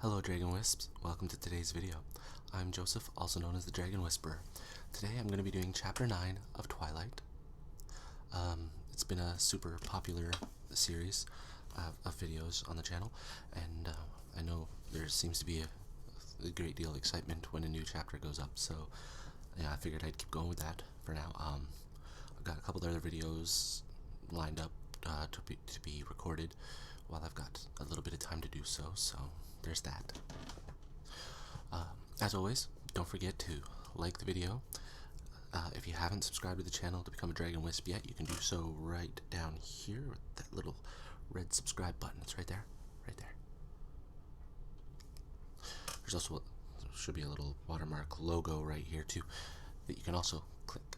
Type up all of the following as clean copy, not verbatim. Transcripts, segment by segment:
Hello Dragon Wisps, welcome to today's video. I'm Joseph, also known as the Dragon Whisperer. Today I'm going to be doing Chapter 9 of Twilight. It's been a super popular series of videos on the channel, and I know there seems to be a great deal of excitement when a new chapter goes up, so yeah, I figured I'd keep going with that for now. I've got a couple other videos lined up to be recorded while I've got a little bit of time to do so, so there's that. As always, don't forget to like the video. If you haven't subscribed to the channel to become a Dragon Wisp yet, you can do so right down here with that little red subscribe button. It's right there, right there. There's also should be a little watermark logo right here too that you can also click.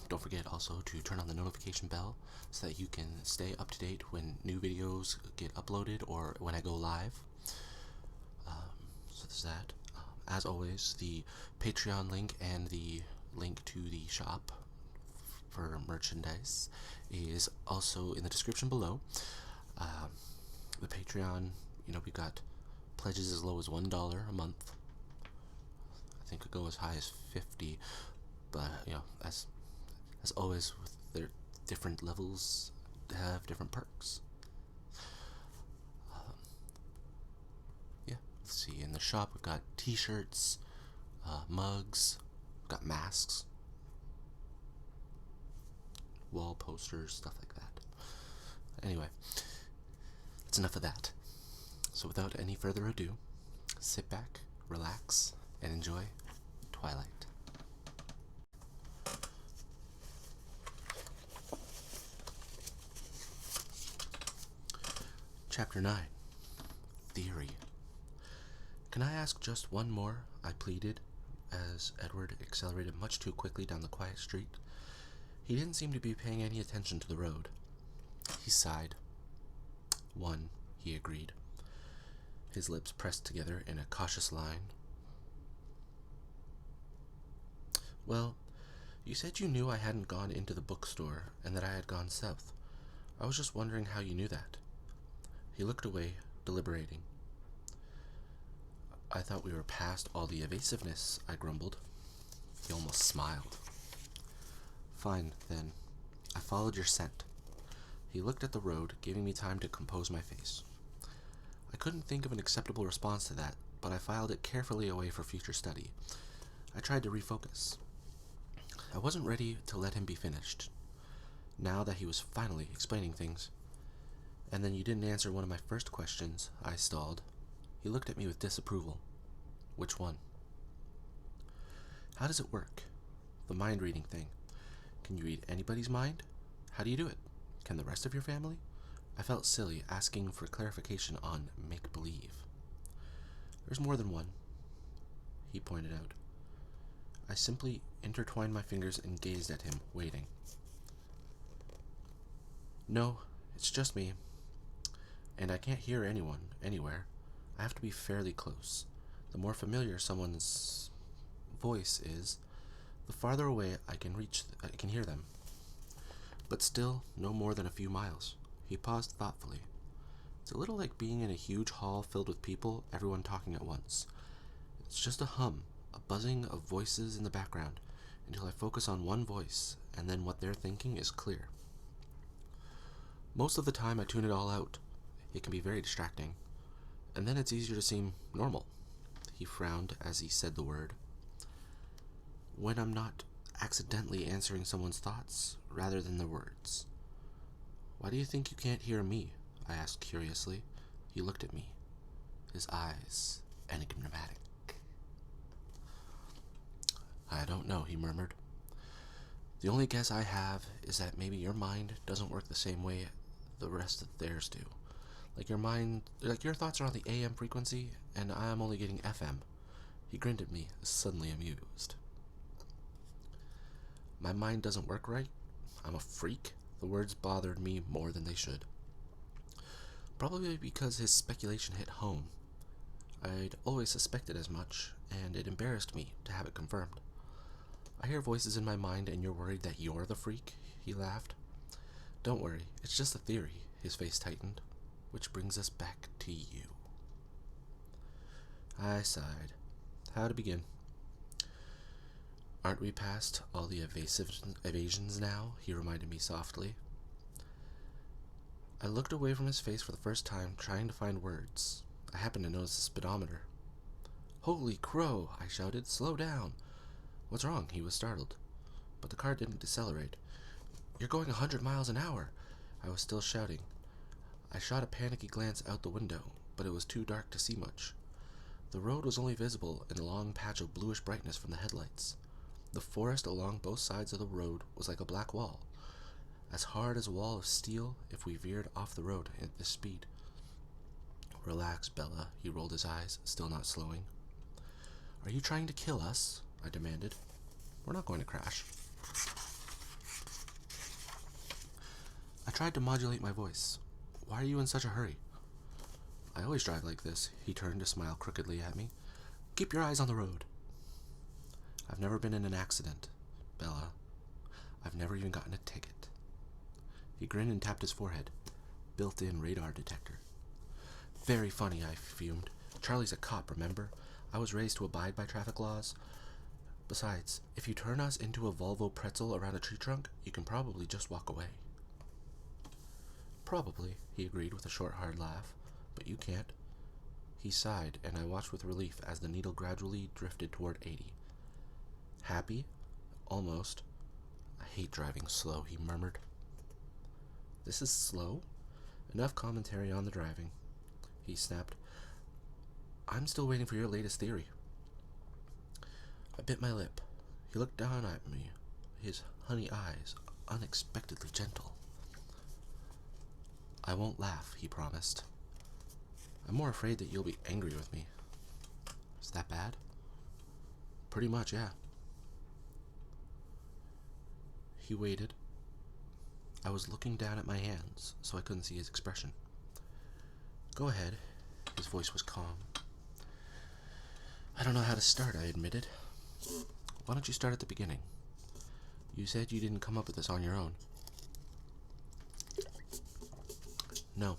Don't forget also to turn on the notification bell so that you can stay up to date when new videos get uploaded or when I go live. So there's that. As always, the Patreon link and the link to the shop for merchandise is also in the description below. The Patreon, we've got pledges as low as $1 a month. I think it could go as high as $50, but as always, with their different levels, have different perks. Yeah, let's see. In the shop, we've got T-shirts, mugs, we've got masks, wall posters, stuff like that. Anyway, that's enough of that. So without any further ado, sit back, relax, and enjoy Twilight. Chapter 9. Theory. Can I ask just one more? I pleaded, as Edward accelerated much too quickly down the quiet street. He didn't seem to be paying any attention to the road. He sighed. One, he agreed, his lips pressed together in a cautious line. Well, you said you knew I hadn't gone into the bookstore and that I had gone south. I was just wondering how you knew that. He looked away, deliberating. I thought we were past all the evasiveness, I grumbled. He almost smiled. Fine, then. I followed your scent. He looked at the road, giving me time to compose my face. I couldn't think of an acceptable response to that, but I filed it carefully away for future study. I tried to refocus. I wasn't ready to let him be finished, now that he was finally explaining things. And then you didn't answer one of my first questions, I stalled. He looked at me with disapproval. Which one? How does it work? The mind-reading thing. Can you read anybody's mind? How do you do it? Can the rest of your family? I felt silly asking for clarification on make-believe. There's more than one, he pointed out. I simply intertwined my fingers and gazed at him, waiting. No, it's just me. And I can't hear anyone, anywhere. I have to be fairly close. The more familiar someone's voice is, the farther away I can hear them. But still, no more than a few miles. He paused thoughtfully. It's a little like being in a huge hall filled with people, everyone talking at once. It's just a hum, a buzzing of voices in the background, until I focus on one voice, and then what they're thinking is clear. Most of the time I tune it all out. It can be very distracting, and then it's easier to seem normal. He frowned as he said the word. When I'm not accidentally answering someone's thoughts, rather than their words. Why do you think you can't hear me? I asked curiously. He looked at me, his eyes enigmatic. I don't know, he murmured. The only guess I have is that maybe your mind doesn't work the same way the rest of theirs do. Like your thoughts are on the AM frequency, and I'm only getting FM. He grinned at me, suddenly amused. My mind doesn't work right? I'm a freak? The words bothered me more than they should. Probably because his speculation hit home. I'd always suspected as much, and it embarrassed me to have it confirmed. I hear voices in my mind, and you're worried that you're the freak? He laughed. Don't worry, it's just a theory. His face tightened. Which brings us back to you. I sighed. How to begin? Aren't we past all the evasions now? He reminded me softly. I looked away from his face for the first time, trying to find words. I happened to notice the speedometer. Holy crow! I shouted. Slow down! What's wrong? He was startled. But the car didn't decelerate. You're going 100 miles an hour! I was still shouting. I shot a panicky glance out the window, but it was too dark to see much. The road was only visible in a long patch of bluish brightness from the headlights. The forest along both sides of the road was like a black wall, as hard as a wall of steel if we veered off the road at this speed. Relax, Bella, he rolled his eyes, still not slowing. Are you trying to kill us? I demanded. We're not going to crash. I tried to modulate my voice. Why are you in such a hurry? I always drive like this. He turned to smile crookedly at me. Keep your eyes on the road. I've never been in an accident, Bella. I've never even gotten a ticket. He grinned and tapped his forehead. Built-in radar detector. Very funny, I fumed. Charlie's a cop, remember? I was raised to abide by traffic laws. Besides, if you turn us into a Volvo pretzel around a tree trunk, you can probably just walk away. Probably, he agreed with a short, hard laugh. But you can't. He sighed, and I watched with relief as the needle gradually drifted toward 80. Happy? Almost. I hate driving slow, he murmured. This is slow? Enough commentary on the driving. He snapped. I'm still waiting for your latest theory. I bit my lip. He looked down at me, his honey eyes unexpectedly gentle. I won't laugh, he promised. I'm more afraid that you'll be angry with me. Is that bad? Pretty much, yeah. He waited. I was looking down at my hands, so I couldn't see his expression. Go ahead. His voice was calm. I don't know how to start, I admitted. Why don't you start at the beginning? You said you didn't come up with this on your own. No.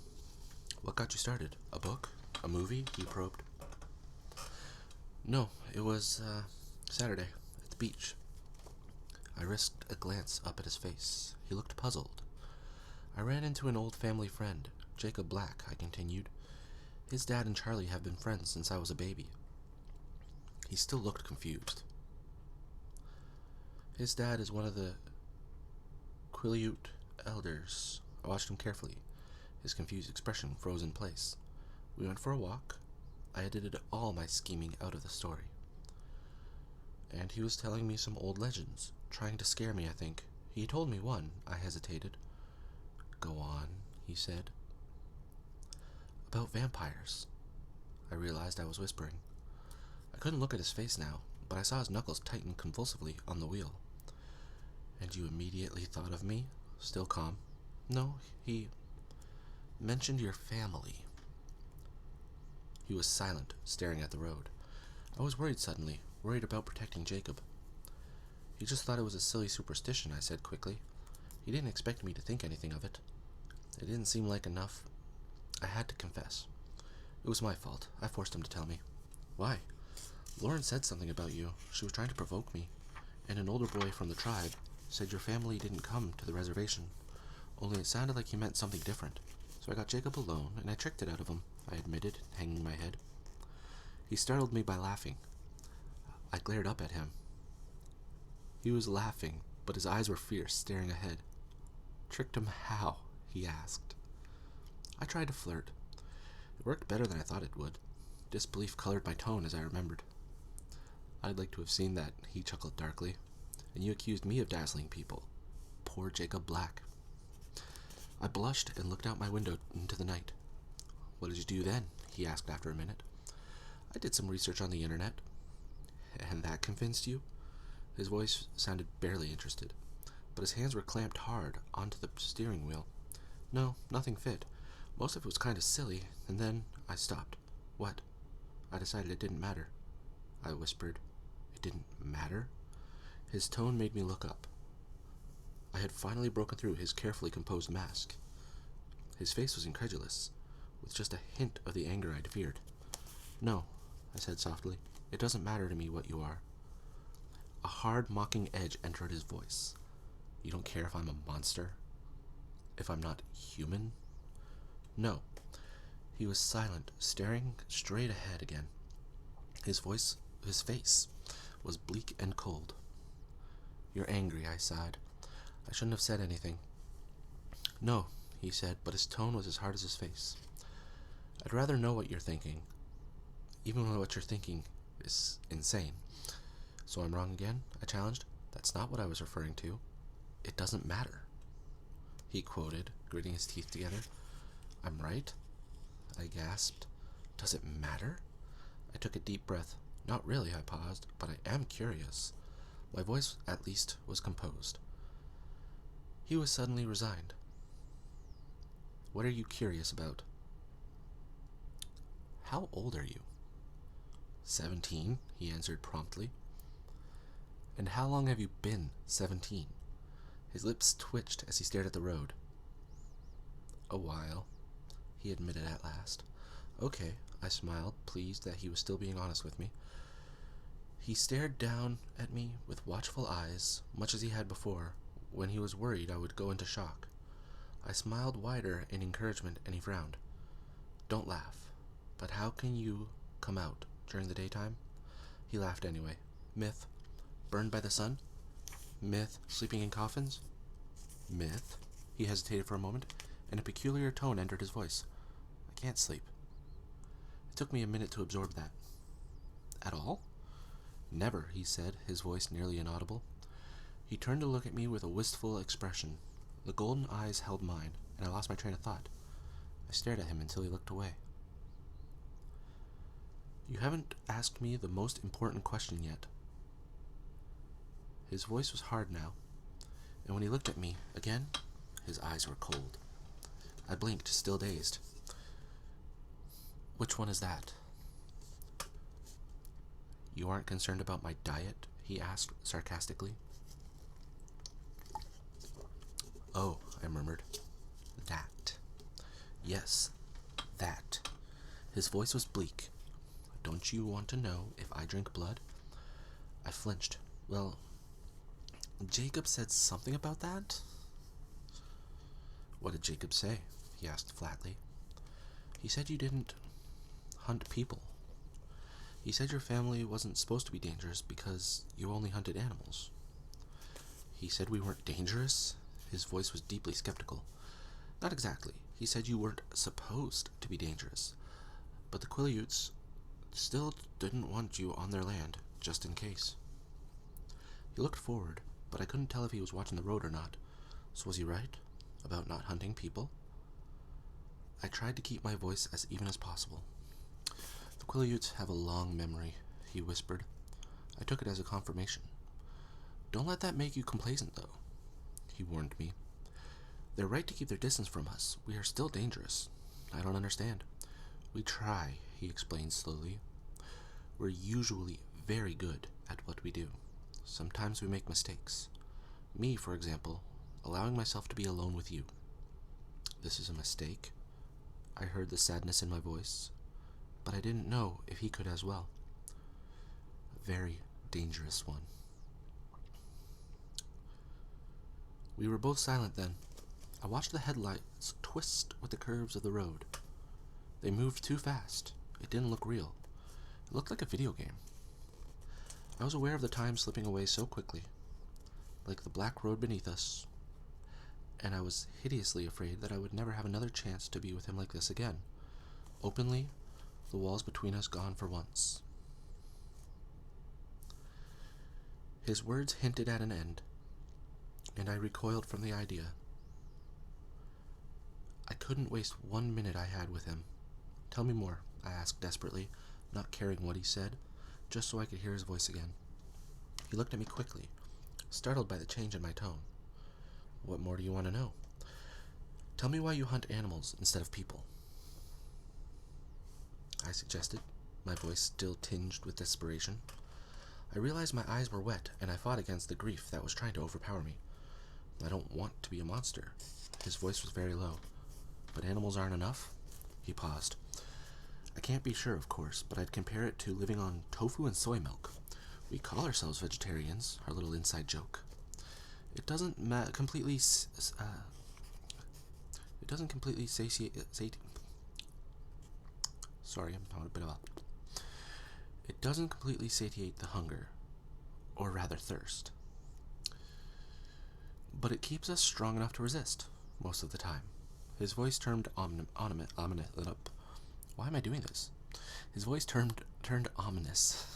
What got you started? A book? A movie? He probed. No, it was, Saturday, at the beach. I risked a glance up at his face. He looked puzzled. I ran into an old family friend, Jacob Black, I continued. His dad and Charlie have been friends since I was a baby. He still looked confused. His dad is one of the Quileute elders. I watched him carefully. His confused expression froze in place. We went for a walk. I edited all my scheming out of the story. And he was telling me some old legends, trying to scare me, I think. He told me one. I hesitated. Go on, he said. About vampires. I realized I was whispering. I couldn't look at his face now, but I saw his knuckles tighten convulsively on the wheel. And you immediately thought of me? Still calm. No, he mentioned your family. He was silent, staring at the road. I was worried suddenly, worried about protecting Jacob. He just thought it was a silly superstition, I said quickly. He didn't expect me to think anything of it. It didn't seem like enough. I had to confess. It was my fault. I forced him to tell me. Why? Lauren said something about you. She was trying to provoke me. And an older boy from the tribe said your family didn't come to the reservation. Only it sounded like he meant something different. So I got Jacob alone, and I tricked it out of him, I admitted, hanging my head. He startled me by laughing. I glared up at him. He was laughing, but his eyes were fierce, staring ahead. Tricked him how? He asked. I tried to flirt. It worked better than I thought it would. Disbelief colored my tone as I remembered. I'd like to have seen that, he chuckled darkly. And you accused me of dazzling people. Poor Jacob Black. I blushed and looked out my window into the night. What did you do then? He asked after a minute. I did some research on the internet. And that convinced you? His voice sounded barely interested, but his hands were clamped hard onto the steering wheel. No, nothing fit. Most of it was kind of silly, and then I stopped. What? I decided it didn't matter. I whispered. It didn't matter? His tone made me look up. I had finally broken through his carefully composed mask. His face was incredulous, with just a hint of the anger I'd feared. No, I said softly. It doesn't matter to me what you are. A hard, mocking edge entered his voice. You don't care if I'm a monster? If I'm not human? No. He was silent, staring straight ahead again. His face, was bleak and cold. You're angry, I sighed. I shouldn't have said anything. No, he said, but his tone was as hard as his face. I'd rather know what you're thinking, even when what you're thinking is insane. So I'm wrong again? I challenged. That's not what I was referring to. It doesn't matter. He quoted, gritting his teeth together. I'm right? I gasped. Does it matter? I took a deep breath. Not really, I paused, but I am curious. My voice, at least, was composed. He was suddenly resigned. What are you curious about? How old are you? 17, he answered promptly. And how long have you been 17? His lips twitched as he stared at the road. A while, he admitted at last. Okay, I smiled, pleased that he was still being honest with me. He stared down at me with watchful eyes, much as he had before, when he was worried I would go into shock. I smiled wider in encouragement, and he frowned. Don't laugh. But how can you come out during the daytime? He laughed anyway. Myth. Burned by the sun? Myth. Sleeping in coffins? Myth. He hesitated for a moment, and a peculiar tone entered his voice. I can't sleep. It took me a minute to absorb that. At all? Never, he said, his voice nearly inaudible. He turned to look at me with a wistful expression. The golden eyes held mine, and I lost my train of thought. I stared at him until he looked away. You haven't asked me the most important question yet. His voice was hard now, and when he looked at me again, his eyes were cold. I blinked, still dazed. Which one is that? You aren't concerned about my diet? He asked sarcastically. Oh, I murmured. That. Yes, that. His voice was bleak. Don't you want to know if I drink blood? I flinched. Well, Jacob said something about that? What did Jacob say? He asked flatly. He said you didn't hunt people. He said your family wasn't supposed to be dangerous because you only hunted animals. He said we weren't dangerous? His voice was deeply skeptical. Not exactly. He said you weren't supposed to be dangerous. But the Quileutes still didn't want you on their land, just in case. He looked forward, but I couldn't tell if he was watching the road or not. So was he right about not hunting people? I tried to keep my voice as even as possible. The Quileutes have a long memory, he whispered. I took it as a confirmation. Don't let that make you complacent, though, he warned me. They're right to keep their distance from us. We are still dangerous. I don't understand. We try, he explained slowly. We're usually very good at what we do. Sometimes we make mistakes. Me, for example, allowing myself to be alone with you. This is a mistake. I heard the sadness in my voice, but I didn't know if he could as well. A very dangerous one. We were both silent then. I watched the headlights twist with the curves of the road. They moved too fast. It didn't look real. It looked like a video game. I was aware of the time slipping away so quickly, like the black road beneath us, and I was hideously afraid that I would never have another chance to be with him like this again. Openly, the walls between us gone for once. His words hinted at an end, and I recoiled from the idea. I couldn't waste 1 minute I had with him. Tell me more, I asked desperately, not caring what he said, just so I could hear his voice again. He looked at me quickly, startled by the change in my tone. What more do you want to know? Tell me why you hunt animals instead of people, I suggested, my voice still tinged with desperation. I realized my eyes were wet, and I fought against the grief that was trying to overpower me. I don't want to be a monster. His voice was very low. But animals aren't enough? He paused. I can't be sure, of course, but I'd compare it to living on tofu and soy milk. We call ourselves vegetarians, our little inside joke. It doesn't completely it doesn't completely sorry, I'm on a bit of a it doesn't completely satiate the hunger, or rather thirst. But it keeps us strong enough to resist, most of the time. His voice turned why am I doing this? His voice turned ominous.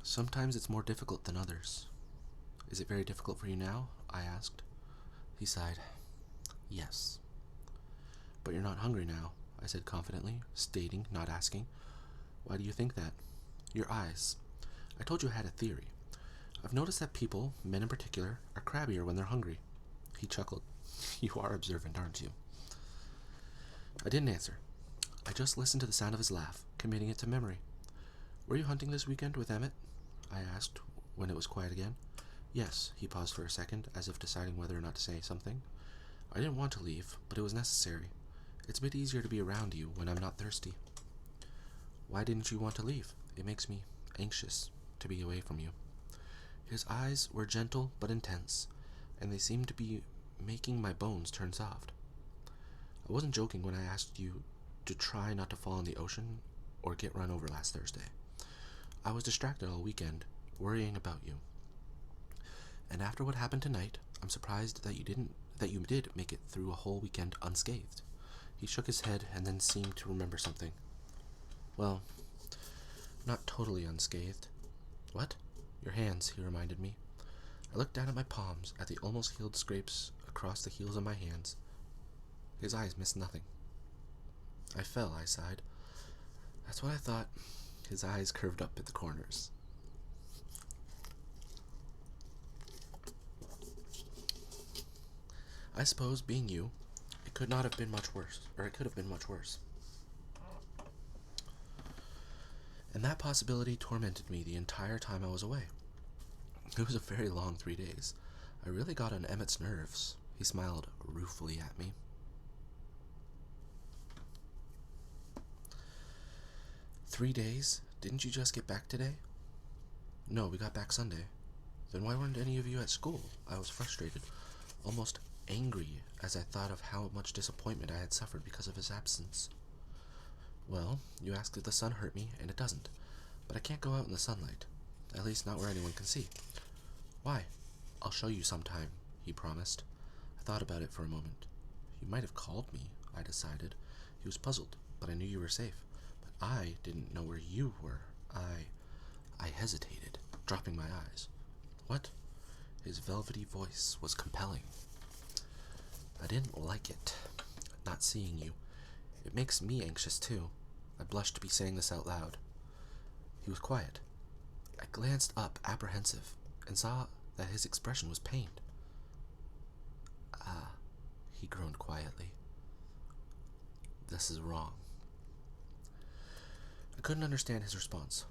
Sometimes it's more difficult than others. Is it very difficult for you now? I asked. He sighed. Yes. But you're not hungry now, I said confidently, stating, not asking. Why do you think that? Your eyes. I told you I had a theory. I've noticed that people, men in particular, are crabbier when they're hungry. He chuckled. You are observant, aren't you? I didn't answer. I just listened to the sound of his laugh, committing it to memory. Were you hunting this weekend with Emmett? I asked, when it was quiet again. Yes, he paused for a second, as if deciding whether or not to say something. I didn't want to leave, but it was necessary. It's a bit easier to be around you when I'm not thirsty. Why didn't you want to leave? It makes me anxious to be away from you. His eyes were gentle but intense, and they seemed to be making my bones turn soft. I wasn't joking when I asked you to try not to fall in the ocean or get run over last Thursday. I was distracted all weekend, worrying about you. And after what happened tonight, I'm surprised that you did make it through a whole weekend unscathed. He shook his head and then seemed to remember something. Well, not totally unscathed. What? Your hands, he reminded me. I looked down at my palms, at the almost healed scrapes across the heels of my hands. His eyes missed nothing. I fell, I sighed. That's what I thought. His eyes curved up at the corners. I suppose, being you, it could not have been much worse, or it could have been much worse. And that possibility tormented me the entire time I was away. It was a very long 3 days. I really got on Emmett's nerves. He smiled ruefully at me. 3 days? Didn't you just get back today? No, we got back Sunday. Then why weren't any of you at school? I was frustrated, almost angry, as I thought of how much disappointment I had suffered because of his absence. Well, you asked if the sun hurt me, and it doesn't. But I can't go out in the sunlight. At least not where anyone can see. Why? I'll show you sometime, he promised. I thought about it for a moment. You might have called me, I decided. He was puzzled, but I knew you were safe. But I didn't know where you were. I hesitated, dropping my eyes. What? His velvety voice was compelling. I didn't like it, not seeing you. It makes me anxious, too. I blushed to be saying this out loud. He was quiet. I glanced up, apprehensive, and saw that his expression was pained. Ah, he groaned quietly. This is wrong. I couldn't understand his response.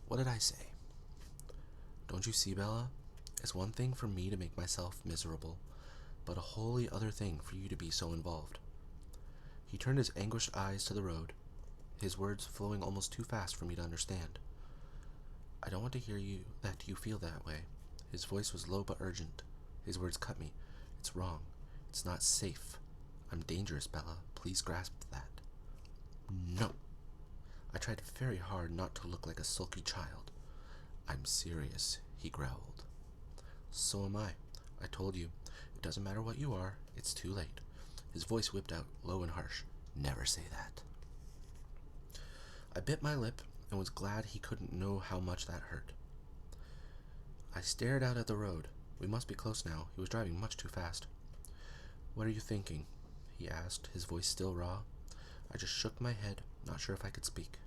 What did I say? Don't you see, Bella? It's one thing for me to make myself miserable, but a wholly other thing for you to be so involved. He turned his anguished eyes to the road, his words flowing almost too fast for me to understand. I don't want to hear that you feel that way. His voice was low but urgent. His words cut me. It's wrong. It's not safe. I'm dangerous, Bella. Please grasp that. No. I tried very hard not to look like a sulky child. I'm serious, he growled. So am I. I told you. It doesn't matter what you are. It's too late. His voice whipped out, low and harsh. Never say that. I bit my lip and was glad he couldn't know how much that hurt. I stared out at the road. We must be close now. He was driving much too fast. What are you thinking? He asked, his voice still raw. I just shook my head, not sure if I could speak.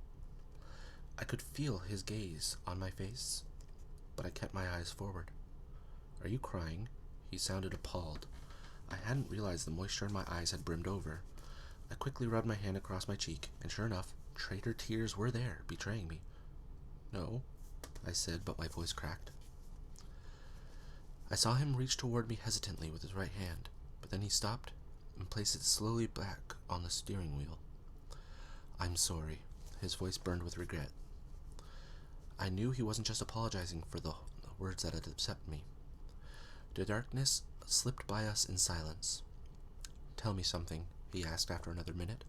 I could feel his gaze on my face, but I kept my eyes forward. Are you crying? He sounded appalled. I hadn't realized the moisture in my eyes had brimmed over. I quickly rubbed my hand across my cheek, and sure enough, traitor tears were there, betraying me. No, I said, but my voice cracked. I saw him reach toward me hesitantly with his right hand, but then he stopped and placed it slowly back on the steering wheel. I'm sorry. His voice burned with regret. I knew he wasn't just apologizing for the words that had upset me. The darkness slipped by us in silence. Tell me something, he asked after another minute,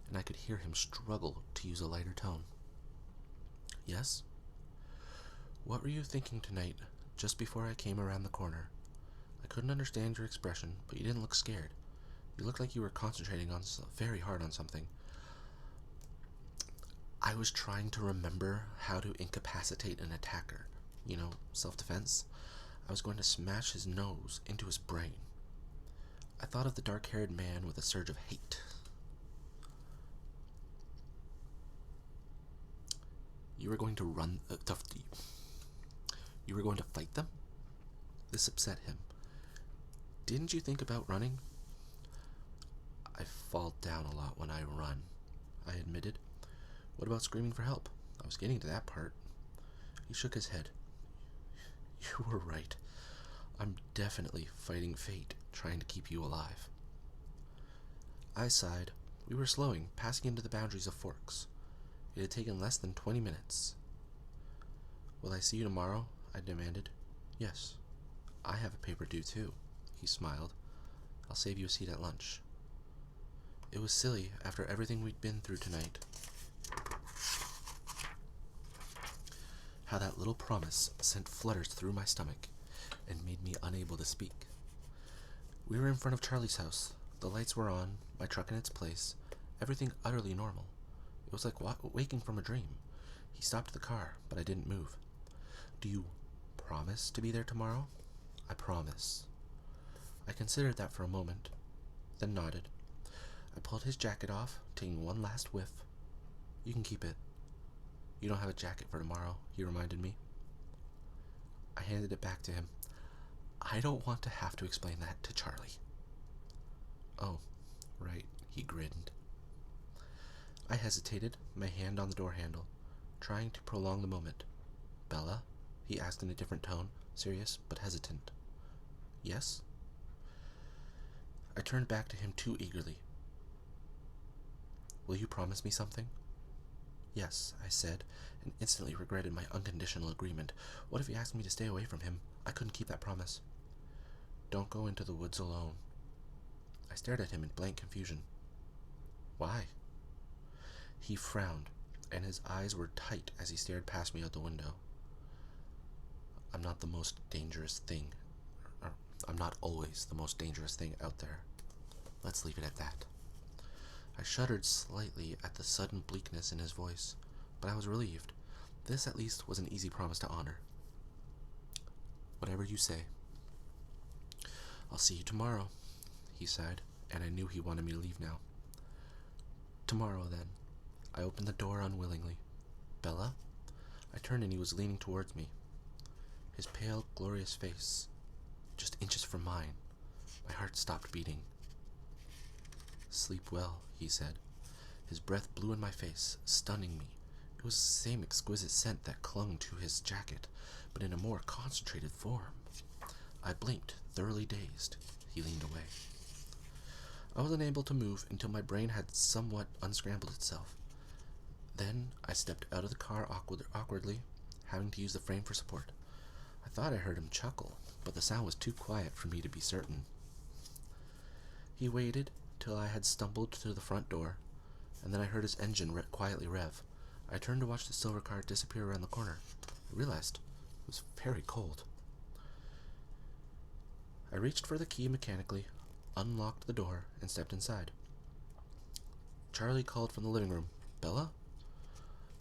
and I could hear him struggle to use a lighter tone. Yes? What were you thinking tonight, just before I came around the corner? I couldn't understand your expression, but you didn't look scared. You looked like you were concentrating on very hard on something. I was trying to remember how to incapacitate an attacker. Self-defense. I was going to smash his nose into his brain. I thought of the dark-haired man with a surge of hate. You were going to you were going to fight them? This upset him. Didn't you think about running? I fall down a lot when I run, I admitted. What about screaming for help? I was getting to that part. He shook his head. You were right. I'm definitely fighting fate, trying to keep you alive. I sighed. We were slowing, passing into the boundaries of Forks. It had taken less than 20 minutes. Will I see you tomorrow? I demanded. Yes. I have a paper due too, he smiled. I'll save you a seat at lunch. It was silly after everything we'd been through tonight. How that little promise sent flutters through my stomach and made me unable to speak. We were in front of Charlie's house. The lights were on, my truck in its place, everything utterly normal. It was like waking from a dream. He stopped the car, but I didn't move. Do you promise to be there tomorrow? I promise. I considered that for a moment, then nodded. I pulled his jacket off, taking one last whiff. You can keep it. You don't have a jacket for tomorrow, he reminded me. I handed it back to him. I don't want to have to explain that to Charlie. Oh, right, he grinned. I hesitated, my hand on the door handle, trying to prolong the moment. Bella? He asked in a different tone, serious but hesitant. Yes? I turned back to him too eagerly. Will you promise me something? Yes, I said, and instantly regretted my unconditional agreement. What if he asked me to stay away from him? I couldn't keep that promise. Don't go into the woods alone. I stared at him in blank confusion. Why? He frowned, and his eyes were tight as he stared past me out the window. I'm not always the most dangerous thing out there. Let's leave it at that. I shuddered slightly at the sudden bleakness in his voice, but I was relieved. This at least was an easy promise to honor. Whatever you say. I'll see you tomorrow, he sighed, and I knew he wanted me to leave now. Tomorrow, then. I opened the door unwillingly. Bella? I turned and he was leaning towards me. His pale, glorious face, just inches from mine. My heart stopped beating. Sleep well, he said. His breath blew in my face, stunning me. It was the same exquisite scent that clung to his jacket, but in a more concentrated form. I blinked, thoroughly dazed. He leaned away. I was unable to move until my brain had somewhat unscrambled itself. Then I stepped out of the car awkwardly, having to use the frame for support. I thought I heard him chuckle, but the sound was too quiet for me to be certain. He waited till I had stumbled to the front door, and then I heard his engine quietly rev. I turned to watch the silver car disappear around the corner. I realized it was very cold. I reached for the key mechanically, unlocked the door, and stepped inside. Charlie called from the living room. Bella?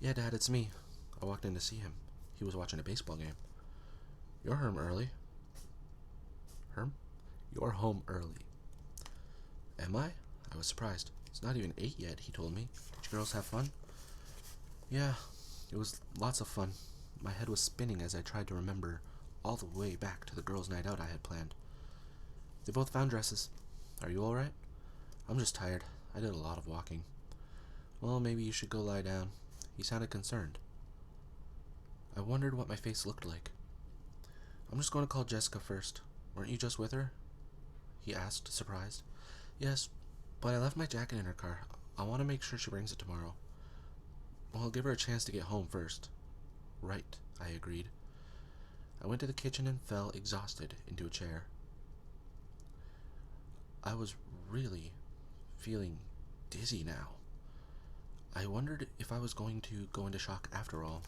Yeah, Dad, it's me. I walked in to see him. He was watching a baseball game. You're home early. Herm? You're home early. Am I? I was surprised. It's not even 8 yet, he told me. Did you girls have fun? Yeah, it was lots of fun. My head was spinning as I tried to remember all the way back to the girls' night out I had planned. They both found dresses. Are you alright? I'm just tired. I did a lot of walking. Well, maybe you should go lie down. He sounded concerned. I wondered what my face looked like. I'm just going to call Jessica first. Weren't you just with her? He asked, surprised. Yes, but I left my jacket in her car. I want to make sure she brings it tomorrow. Well, I'll give her a chance to get home first. Right, I agreed. I went to the kitchen and fell exhausted into a chair. I was really feeling dizzy now. I wondered if I was going to go into shock after all.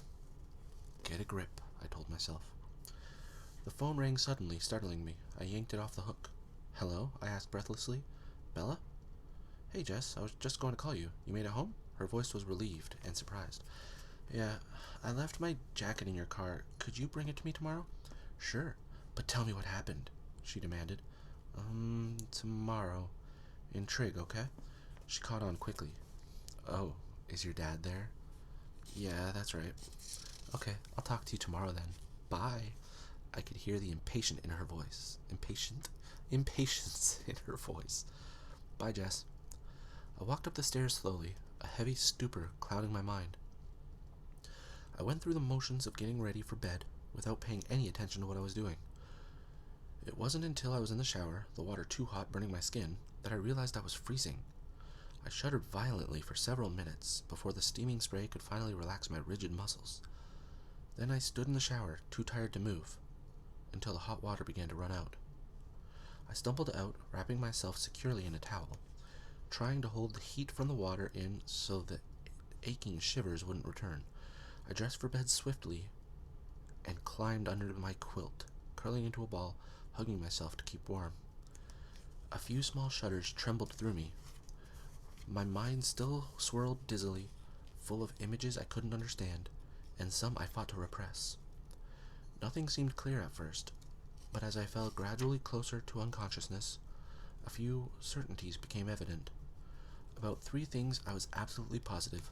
Get a grip, I told myself. The phone rang suddenly, startling me. I yanked it off the hook. Hello? I asked breathlessly. Bella? Hey, Jess, I was just going to call you. You made it home? Her voice was relieved and surprised. Yeah, I left my jacket in your car. Could you bring it to me tomorrow? Sure, but tell me what happened, she demanded. Tomorrow. In Trig, okay? She caught on quickly. Oh, is your dad there? Yeah, that's right. Okay, I'll talk to you tomorrow then. Bye. I could hear the impatience in her voice. Impatience in her voice. Bye, Jess. I walked up the stairs slowly, a heavy stupor clouding my mind. I went through the motions of getting ready for bed without paying any attention to what I was doing. It wasn't until I was in the shower, the water too hot burning my skin, that I realized I was freezing. I shuddered violently for several minutes before the steaming spray could finally relax my rigid muscles. Then I stood in the shower, too tired to move, until the hot water began to run out. I stumbled out, wrapping myself securely in a towel, trying to hold the heat from the water in so the aching shivers wouldn't return. I dressed for bed swiftly and climbed under my quilt, curling into a ball, hugging myself to keep warm. A few small shudders trembled through me. My mind still swirled dizzily, full of images I couldn't understand, and some I fought to repress. Nothing seemed clear at first, but as I fell gradually closer to unconsciousness, a few certainties became evident. About 3 things I was absolutely positive.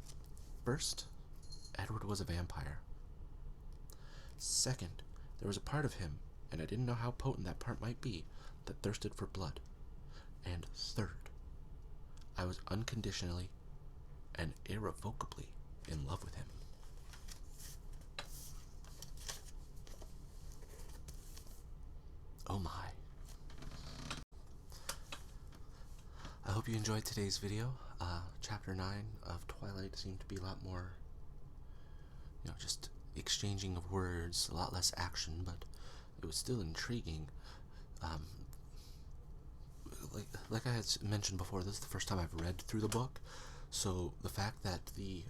First, Edward was a vampire. Second, there was a part of him, and I didn't know how potent that part might be, that thirsted for blood. And third, I was unconditionally and irrevocably in love with him. Oh my. I hope you enjoyed today's video. Chapter 9 of Twilight seemed to be a lot more, just exchanging of words, a lot less action, but it was still intriguing. Like I had mentioned before, this is the first time I've read through the book, so the fact that the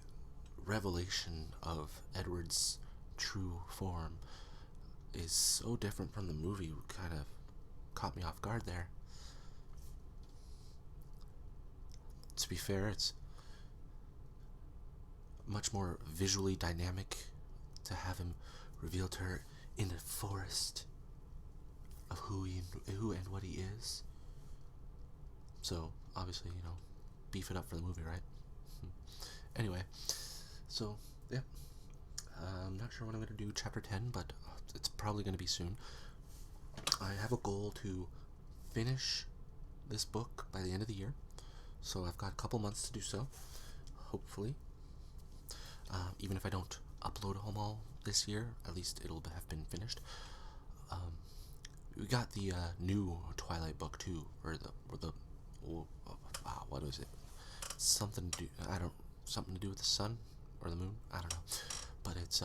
revelation of Edward's true form is so different from the movie kind of caught me off guard there. To be fair, it's much more visually dynamic to have him reveal to her in the forest of who and what he is. So, obviously, beef it up for the movie, right? Anyway, so, yeah. I'm not sure when I'm going to do chapter 10, but it's probably going to be soon. I have a goal to finish this book by the end of the year, so I've got a couple months to do so, hopefully. Even if I don't upload them all this year, at least it'll have been finished. We got the new Twilight book too, what was it? Something to do with the sun or the moon? I don't know. But it's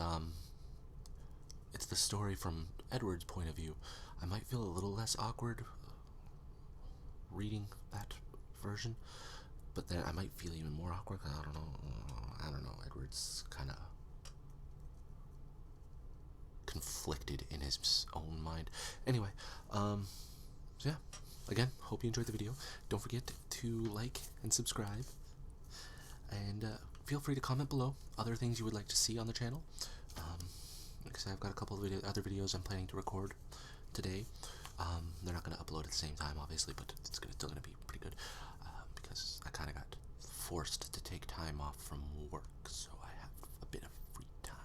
the story from Edward's point of view. I might feel a little less awkward reading that version, but then I might feel even more awkward. I don't know. Edward's kind of conflicted in his own mind. Anyway, so yeah. Again, hope you enjoyed the video. Don't forget to like and subscribe, and feel free to comment below other things you would like to see on the channel. Like I said, I've got a couple of other videos I'm planning to record today. They're not going to upload at the same time, obviously, but it's still going to be pretty good, because I kind of got forced to take time off from work, so I have a bit of free time.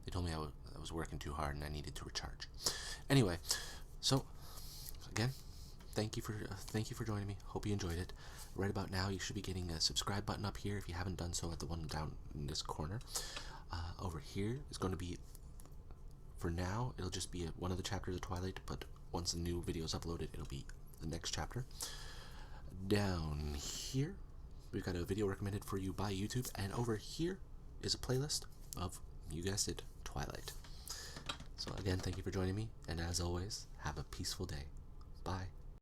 They told me I was working too hard and I needed to recharge. Anyway, so again, thank you for joining me. Hope you enjoyed it. Right about now, you should be getting a subscribe button up here if you haven't done so, at the one down in this corner. Over here is going to be, for now, it'll just be one of the chapters of Twilight, but once the new video is uploaded, it'll be the next chapter. Down here we've got a video recommended for you by YouTube, and over here is a playlist of, you guessed it, Twilight. So again, thank you for joining me, and as always, have a peaceful day. Bye.